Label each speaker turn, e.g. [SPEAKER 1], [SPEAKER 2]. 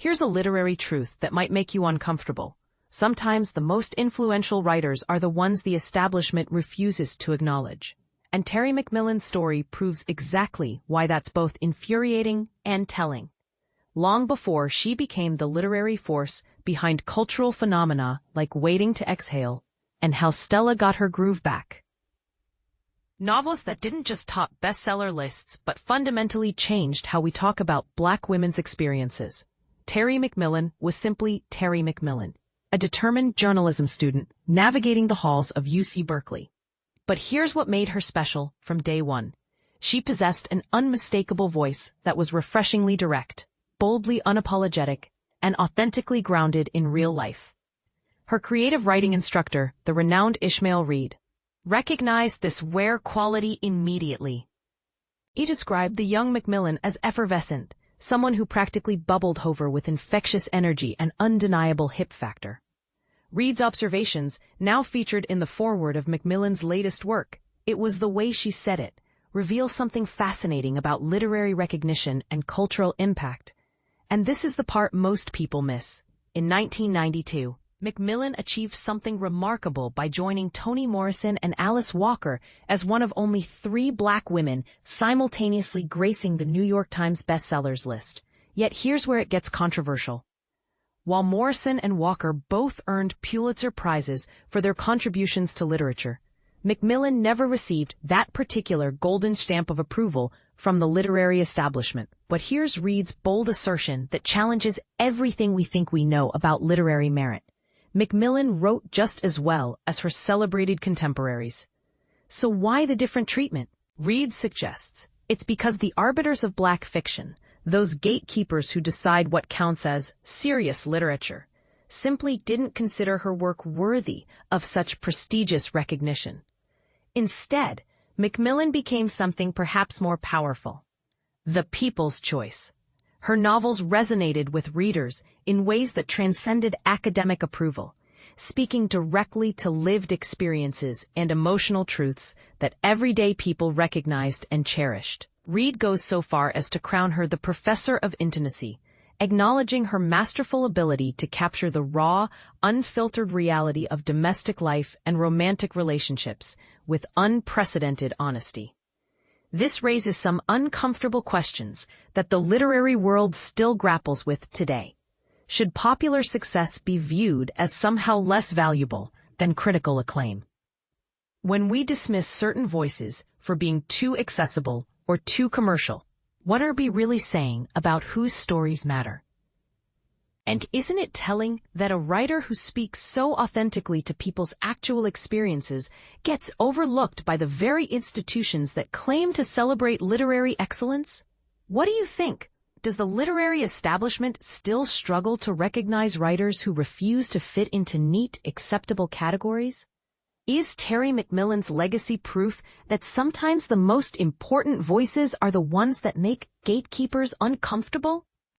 [SPEAKER 1] Here's a literary truth that might make you uncomfortable. Sometimes the most influential writers are the ones the establishment refuses to acknowledge. And Terry McMillan's story proves exactly why that's both infuriating and telling. Long before she became the literary force behind cultural phenomena like Waiting to Exhale and How Stella Got Her Groove Back. Novels that didn't just top bestseller lists but fundamentally changed how we talk about Black women's experiences. Terry McMillan was simply Terry McMillan, a determined journalism student navigating the halls of UC Berkeley. But here's what made her special from day one. She possessed an unmistakable voice that was refreshingly direct, boldly unapologetic, and authentically grounded in real life. Her creative writing instructor, the renowned Ishmael Reed, recognized this rare quality immediately. He described the young McMillan as effervescent, someone who practically bubbled over with infectious energy and undeniable hip factor. Reed's observations, now featured in the foreword of McMillan's latest work, "It was the way she said it," reveal something fascinating about literary recognition and cultural impact. And this is the part most people miss. In 1992, McMillan achieved something remarkable by joining Toni Morrison and Alice Walker as one of only 3 Black women simultaneously gracing the New York Times bestsellers list. Yet here's where it gets controversial. While Morrison and Walker both earned Pulitzer Prizes for their contributions to literature, McMillan never received that particular golden stamp of approval from the literary establishment. But here's Reed's bold assertion that challenges everything we think we know about literary merit. McMillan wrote just as well as her celebrated contemporaries. So why the different treatment? Reed suggests it's because the arbiters of Black fiction, those gatekeepers who decide what counts as serious literature, simply didn't consider her work worthy of such prestigious recognition. Instead, McMillan became something perhaps more powerful: the people's choice. Her novels resonated with readers in ways that transcended academic approval, speaking directly to lived experiences and emotional truths that everyday people recognized and cherished. Reed goes so far as to crown her the professor of intimacy, acknowledging her masterful ability to capture the raw, unfiltered reality of domestic life and romantic relationships with unprecedented honesty. This raises some uncomfortable questions that the literary world still grapples with today. Should popular success be viewed as somehow less valuable than critical acclaim? When we dismiss certain voices for being too accessible or too commercial, what are we really saying about whose stories matter? And isn't it telling that a writer who speaks so authentically to people's actual experiences gets overlooked by the very institutions that claim to celebrate literary excellence? What do you think? Does the literary establishment still struggle to recognize writers who refuse to fit into neat, acceptable categories? Is Terry McMillan's legacy proof that sometimes the most important voices are the ones that make gatekeepers uncomfortable?